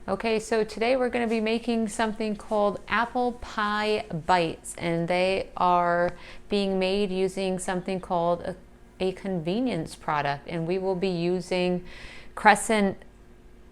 Okay, so today we're going to be making something called apple pie bites, and they are being made using something called a convenience product, and we will be using crescent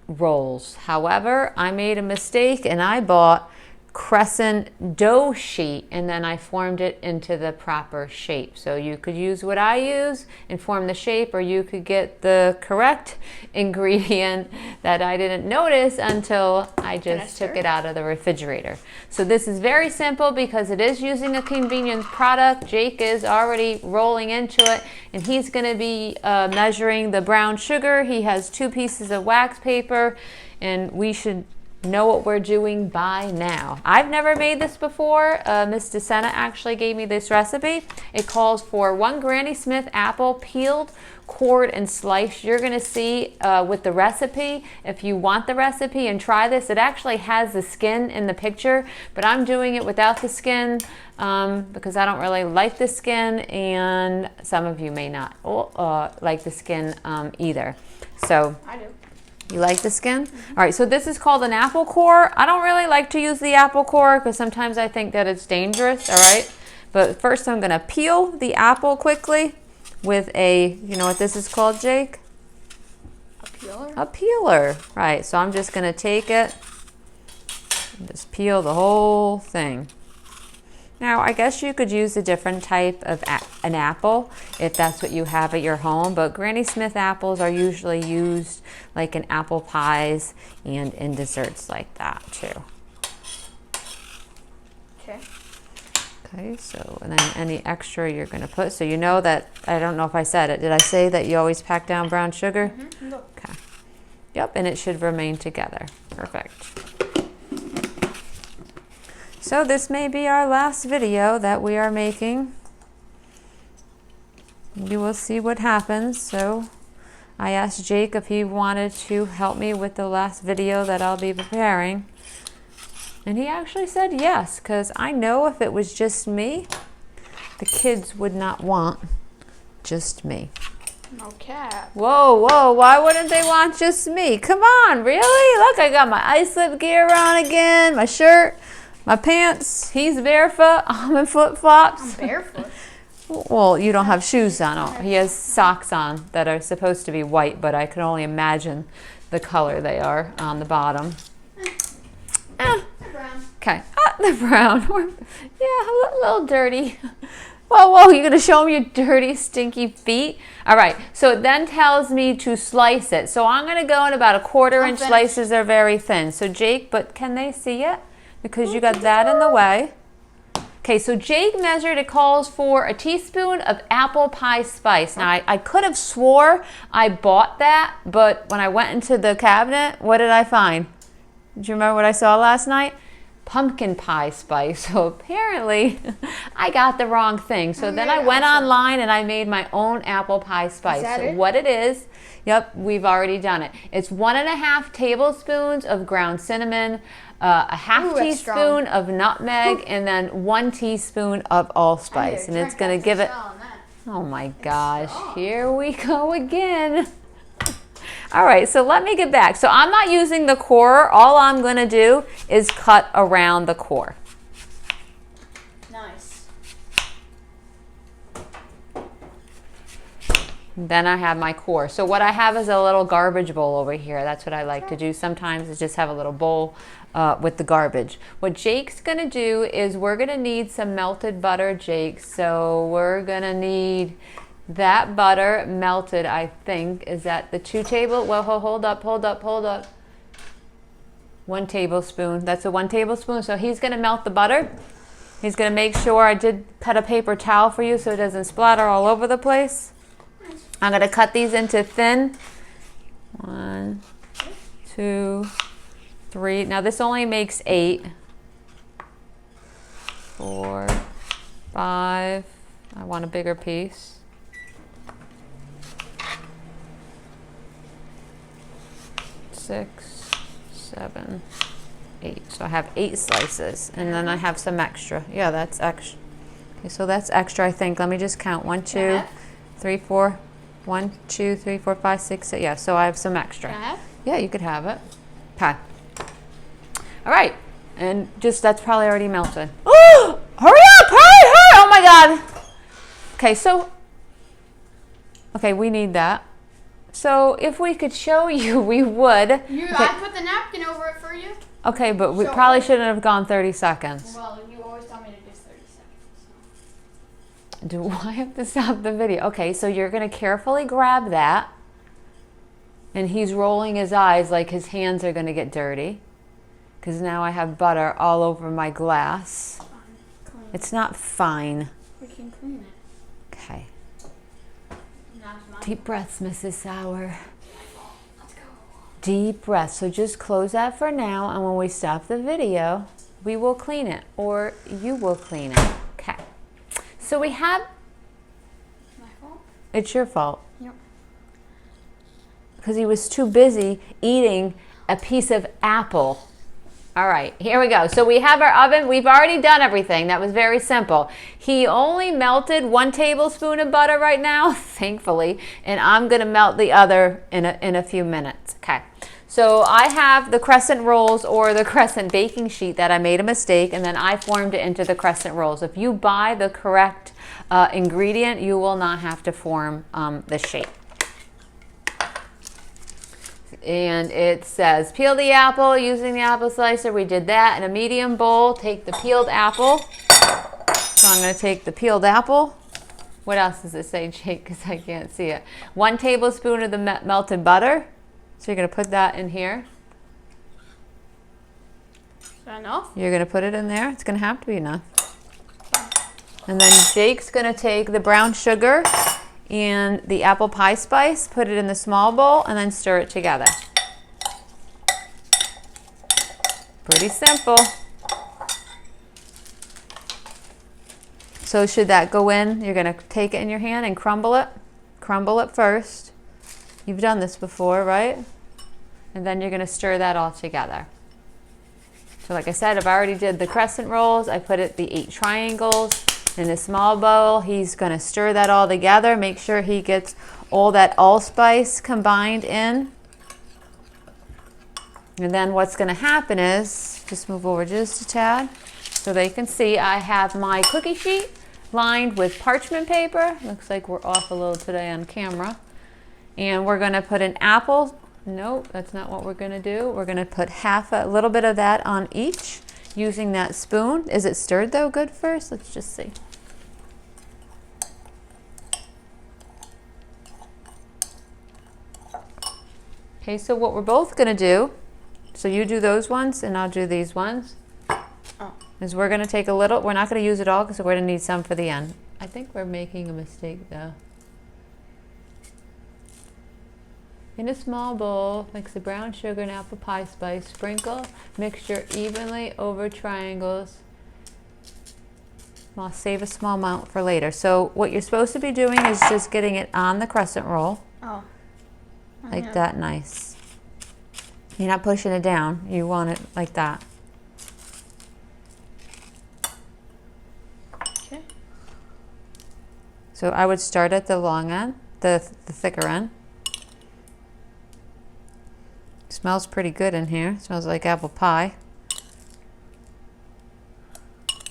rolls. However, I made a mistake and I bought crescent dough sheet, and then I formed it into the proper shape. So you could use what I use and form the shape, or you could get the correct ingredient that I didn't notice until I just took it out of the refrigerator. So this is very simple because it is using a convenience product. Jake is already rolling into it, and he's going to be measuring the brown sugar. He has 2 pieces of wax paper, and we should know what we're doing by now. I've never made this before. Miss DeSena actually gave me this recipe. It calls for 1 Granny Smith apple, peeled, cored, and sliced. You're going to see with the recipe, if you want the recipe and try this, it actually has the skin in the picture, but I'm doing it without the skin because I don't really like the skin, and some of you may not like the skin either. So I do. You like the skin? All right, so this is called an apple core. I don't really like to use the apple core because sometimes I think that it's dangerous, all right? But first I'm gonna peel the apple quickly with a, you know what this is called, Jake? A peeler? A peeler, right. So I'm just gonna take it and just peel the whole thing. Now, I guess you could use a different type of an apple if that's what you have at your home, but Granny Smith apples are usually used like in apple pies and in desserts like that too. Okay. Okay, so and then any extra you're going to put, so you know that, I don't know if I said it, did I say that you always pack down brown sugar? Mm-hmm. Okay. Yep, and it should remain together. Perfect. So this may be our last video that we are making. You will see what happens. So I asked Jake if he wanted to help me with the last video that I'll be preparing. And he actually said yes, because I know if it was just me, the kids would not want just me. No cat. Whoa, whoa, why wouldn't they want just me? Come on, really? Look, I got my ice slip gear on again, my shirt. My pants, he's barefoot, I'm in flip-flops. I'm barefoot. Well, you don't have shoes on. Oh, he has socks on that are supposed to be white, but I can only imagine the color they are on the bottom. Brown. Okay, the brown. Yeah, a little dirty. Whoa, whoa, you're going to show me your dirty, stinky feet? All right, so it then tells me to slice it. So I'm going to go in about 1/4 inch slices. They're very thin. So Jake, but can they see it? Because you got that in the way. Okay, so Jake measured, it calls for 1 teaspoon of apple pie spice. Now, I could have swore I bought that, but when I went into the cabinet, what did I find? Did you remember what I saw last night? Pumpkin pie spice. So apparently, I got the wrong thing. So then I went online and I made my own apple pie spice. Is that so it? what it is, yep, we've already done it. It's 1.5 tablespoons of ground cinnamon, a half teaspoon of nutmeg, and then 1 teaspoon of allspice. And it's going to give it, oh my gosh, here we go again. All right, so let me get back. So I'm not using the core. All I'm going to do is cut around the core. Nice. Then I have my core. So what I have is a little garbage bowl over here. That's what I like to do sometimes, is just have a little bowl with the garbage. What Jake's going to do is we're going to need some melted butter, Jake. So we're going to need that butter melted, I think. Is that the 2 tablespoons? Well, hold up. 1 tablespoon. That's a 1 tablespoon. So he's going to melt the butter. He's going to make sure, I did cut a paper towel for you so it doesn't splatter all over the place. I'm going to cut these into thin. 1, 2, 3. Now this only makes 8. 4, 5. I want a bigger piece. 6, 7, 8. So I have 8 slices, and then I have some extra. Yeah, that's extra. Okay, so that's extra, I think. Let me just count. 1, 2, 3, 4. 1, 2, 3, 4, 5, 6, 7. Yeah, so I have some extra. Can I have? Yeah, you could have it. Okay. All right, and just that's probably already melted. Oh, hurry up, hurry, hurry! Oh my God. Okay, so, okay, we need that. So if we could show you, we would. I put the napkin over it for you. Okay, but we So- probably shouldn't have gone 30 seconds. Well, you always tell me to do 30 seconds. Do I have to stop the video? Okay, so you're going to carefully grab that. And he's rolling his eyes like his hands are going to get dirty. Because now I have butter all over my glass. Clean. It's not fine. We can clean it. Okay. Not mine. Deep breaths, Mrs. Sauer. Let's go. Deep breaths. So just close that for now. And when we stop the video, we will clean it. Or you will clean it. Okay. So we have... My fault? It's your fault. Yep. Because he was too busy eating a piece of apple. All right, here we go. So we have our oven. We've already done everything. That was very simple. He only melted 1 tablespoon of butter right now, thankfully, and I'm going to melt the other in a few minutes. Okay. So I have the crescent rolls or the crescent baking sheet that I made a mistake, and then I formed it into the crescent rolls. If you buy the correct ingredient, you will not have to form the shape. And it says peel the apple using the apple slicer. We did that in a medium bowl. Take the peeled apple. So I'm going to take the peeled apple. What else does it say, Jake? Because I can't see it. 1 tablespoon of the melted butter. So you're going to put that in here. Is that enough? You're going to put it in there. It's going to have to be enough. And then Jake's going to take the brown sugar and the apple pie spice, put it in the small bowl, and then stir it together. Pretty simple. So should that go in, you're going to take it in your hand and crumble it. Crumble it first. You've done this before, right? And then you're going to stir that all together. So like I said, I've already did the crescent rolls. I put it the 8 triangles in a small bowl. He's going to stir that all together. Make sure he gets all that allspice combined in. And then what's going to happen is, just move over just a tad so they can see, I have my cookie sheet lined with parchment paper. Looks like we're off a little today on camera. And we're going to put an apple. Nope, that's not what we're going to do. We're going to put a little bit of that on each using that spoon. Is it stirred though good first? Let's just see. Okay, so what we're both going to do, so you do those ones and I'll do these ones, is we're going to take a little, we're not going to use it all because we're going to need some for the end. I think we're making a mistake though. In a small bowl, mix the brown sugar and apple pie spice. Sprinkle mixture evenly over triangles. I'll save a small amount for later. So what you're supposed to be doing is just getting it on the crescent roll. Oh. Like that, nice. You're not pushing it down. You want it like that. Okay. So I would start at the long end, the thicker end. Smells pretty good in here. Smells like apple pie.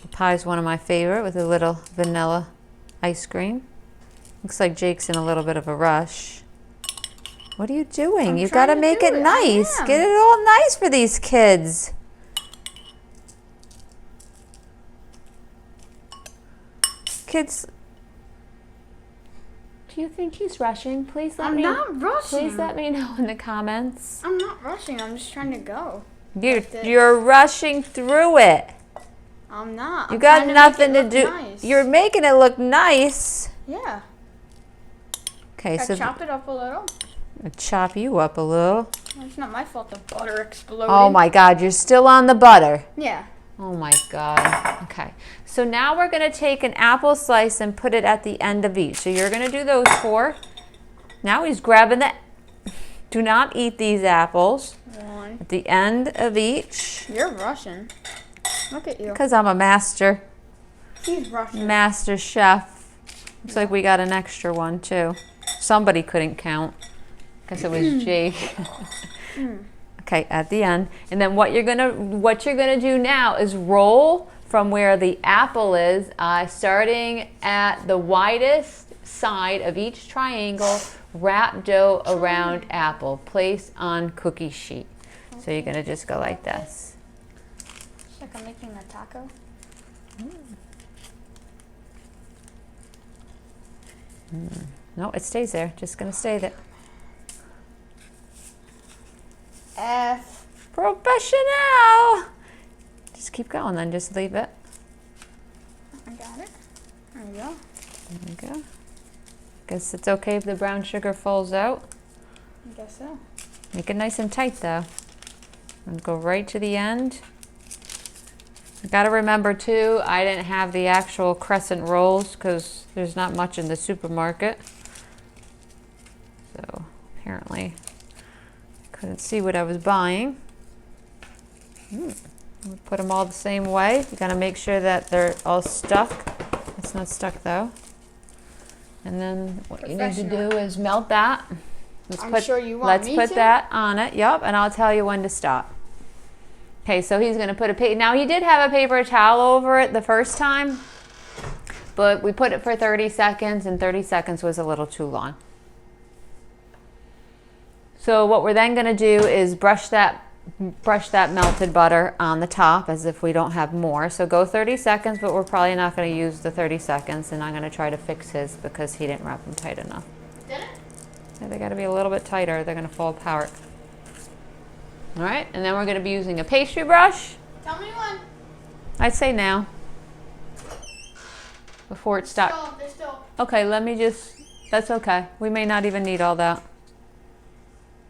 The pie is one of my favorite with a little vanilla ice cream. Looks like Jake's in a little bit of a rush. What are you doing? You got to make it nice. Get it all nice for these kids. Kids, do you think he's rushing? Please let I'm not rushing. Please let me know in the comments. I'm not rushing. I'm just trying to go. You're rushing through it. I'm not. You I'm got trying to nothing make to it do. look nice. You're making it look nice. Yeah. Okay, I so chop it up a little. I'll chop you up a little. It's not my fault the butter exploded. Oh my God, you're still on the butter. Yeah. Oh my God. Okay. So now we're going to take an apple slice and put it at the end of each. So you're going to do those 4. Now he's grabbing the... Do not eat these apples. 1. At the end of each. You're rushing. Look at you. Because I'm a master He's rushing. chef. Looks like we got an extra one too. Somebody couldn't count. Guess it was Jake. Okay, Okay, at the end. And then what you're gonna do now is roll from where the apple is, starting at the widest side of each triangle, wrap dough around apple. Place on cookie sheet. So you're gonna just go like this. It's like I'm making a taco. No, it stays there. Just gonna stay there. F. Professional! Just keep going then, just leave it. I got it. There you go. There you go. Guess it's okay if the brown sugar falls out. I guess so. Make it nice and tight though. And go right to the end. I gotta remember too, I didn't have the actual crescent rolls because there's not much in the supermarket. So apparently couldn't see what I was buying. We'll put them all the same way. You gotta make sure that they're all stuck. It's not stuck though. And then what you need to do is melt that. Let's Put that on it. Yep, and I'll tell you when to stop. Okay, so he's gonna put now he did have a paper towel over it the first time, but we put it for 30 seconds and 30 seconds was a little too long. So what we're then gonna do is brush that melted butter on the top as if we don't have more. So go 30 seconds, but we're probably not gonna use the 30 seconds, and I'm gonna try to fix his because he didn't wrap them tight enough. Did it? Yeah, they gotta be a little bit tighter, they're gonna fall apart. All right, and then we're gonna be using a pastry brush. Tell me when. I'd say now, before it starts. They're still. Okay, let me just, that's okay. We may not even need all that.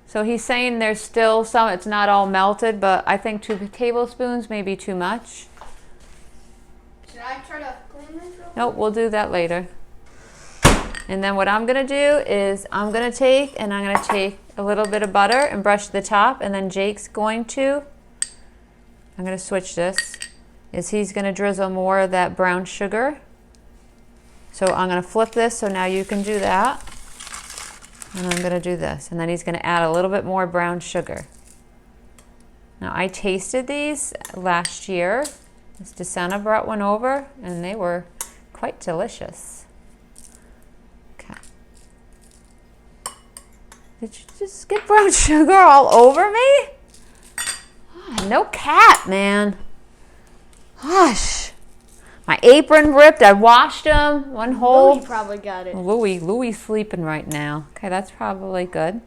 So he's saying there's still some, it's not all melted, but I think 2 tablespoons may be too much. Should I try to clean this real Nope, we'll do that later. And then what I'm gonna do is I'm gonna take a little bit of butter and brush the top, and then Jake's going to, I'm gonna switch this, is he's gonna drizzle more of that brown sugar. So I'm gonna flip this so now you can do that. And I'm gonna do this, and then he's gonna add a little bit more brown sugar. Now I tasted these last year. Miss DeSena brought one over, and they were quite delicious. Okay. Did you just get brown sugar all over me? Oh, no cat, man. Gosh. My apron ripped. I washed them. One whole. Louie probably got it. Louie's sleeping right now. Okay, that's probably good.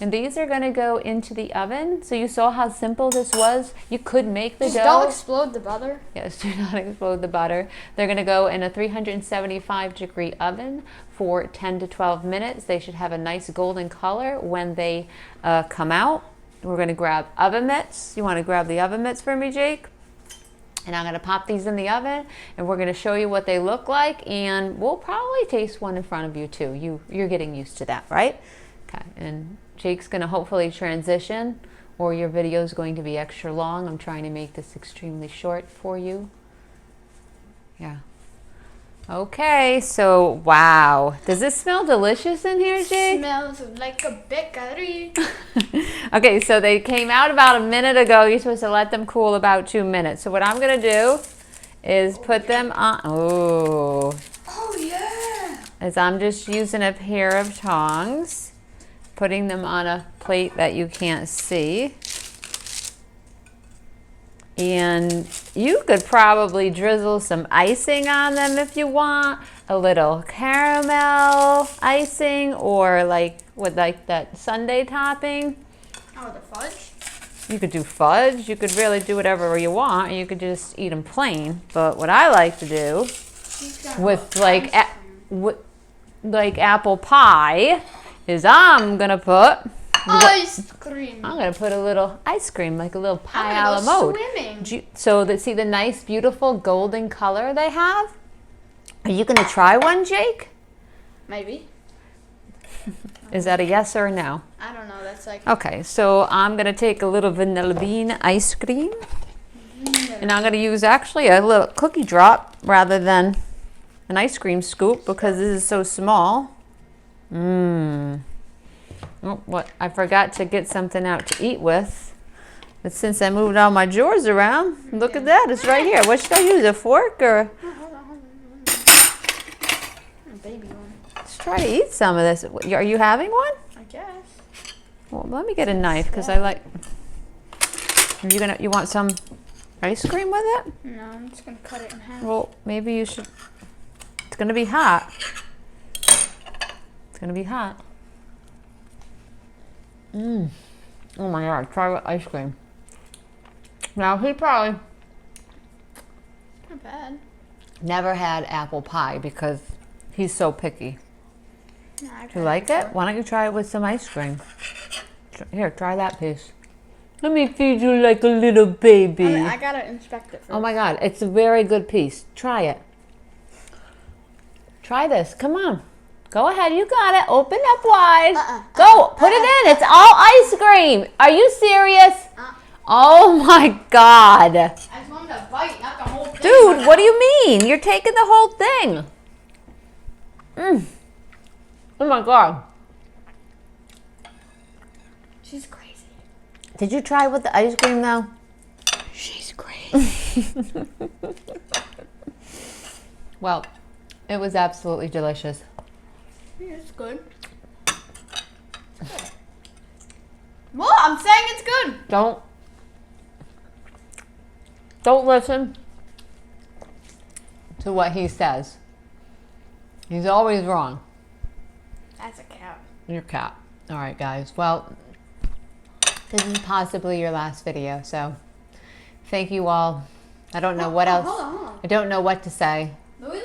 And these are going to go into the oven. So you saw how simple this was. You could make the dough. Don't explode the butter. Yes, do not explode the butter. They're going to go in a 375-degree oven for 10 to 12 minutes. They should have a nice golden color when they come out. We're going to grab oven mitts. You want to grab the oven mitts for me, Jake? And I'm going to pop these in the oven, and we're going to show you what they look like, and we'll probably taste one in front of you too. You're getting used to that, right? Okay, and Jake's going to hopefully transition, or your video is going to be extra long. I'm trying to make this extremely short for you. Yeah. Okay, so wow. Does this smell delicious in here, Jake? Smells like a bakery. Okay, so they came out about a minute ago. You're supposed to let them cool about 2 minutes. So what I'm gonna do is put them on, Oh yeah. is I'm just using a pair of tongs, putting them on a plate that you can't see. And you could probably drizzle some icing on them if you want, a little caramel icing, or like with like that sundae topping. Oh, the fudge? You could do fudge. You could really do whatever you want, and you could just eat them plain. But what I like to do with like apple pie is I'm gonna put ice cream. I'm gonna put a little ice cream, like a little pie a la I'm gonna mode. go swimming. So that, see the nice, beautiful golden color they have? Are you gonna try one, Jake? Maybe. Is that a yes or a no? I don't know. That's like. Okay, so I'm gonna take a little vanilla bean ice cream, and I'm gonna use actually a little cookie drop rather than an ice cream scoop because this is so small. Oh, what? I forgot to get something out to eat with. But since I moved all my drawers around, look at that. It's right here. What should I use? A fork or? Hold on. A baby one. Let's try to eat some of this. Are you having one? I guess. Well, let me get a knife because I like. You want some ice cream with it? No, I'm just gonna cut it in half. Well, maybe you should. It's gonna be hot. It's gonna be hot. Oh my God! Try with ice cream. Now he probably Not bad. never had apple pie because he's so picky. No, I You tried like before. it? Why don't you try it with some ice cream? Here, try that piece. Let me feed you like a little baby. I gotta inspect it first. Oh my God, it's a very good piece. Try it. Try this. Come on. Go ahead. You got it. Open up wide. Go. Put it in. It's all ice cream. Are you serious? Oh my God. I just wanted a bite, not the whole thing. Dude, what do you mean? You're taking the whole thing. Oh my God. She's crazy. Did you try with the ice cream though? She's crazy. Well, it was absolutely delicious. Yeah, it's good. Well, I'm saying it's good. Don't listen to what he says. He's always wrong. That's a cat. Your cat. All right, guys. Well, this is possibly your last video, so thank you all. I don't know what else. Hold on. I don't know what to say. Louie?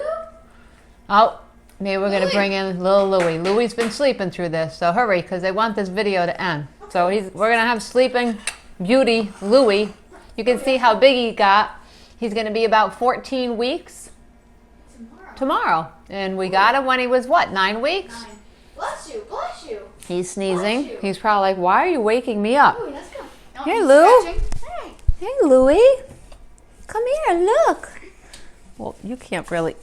Oh, maybe we're gonna Louie. bring in little Louie. Louie's been sleeping through this, so hurry, because they want this video to end. So we're gonna have sleeping beauty Louie. You can see how big he got. He's gonna be about 14 weeks tomorrow, and we got him when he was what, 9 weeks? 9. Bless you, bless you. He's sneezing. Bless you. He's probably like, "Why are you waking me up?" Louie, let's go. No, Hey, he's Lou. scratching. Hey. Hey, Louie. Come here, look. Well, you can't really.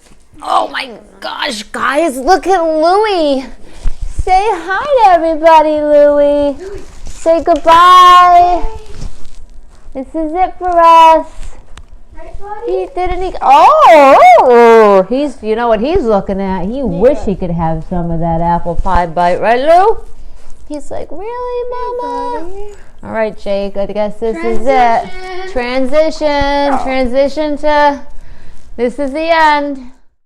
Oh my gosh, guys, look at Louie. Say hi to everybody, Louie. Say goodbye. This is it for us. Right, buddy? He didn't. Oh, he's. You know what he's looking at? He wish he could have some of that apple pie bite, right, Lou? He's like, really, Mama? All right, Jake. I guess this is it. Transition to. This is the end.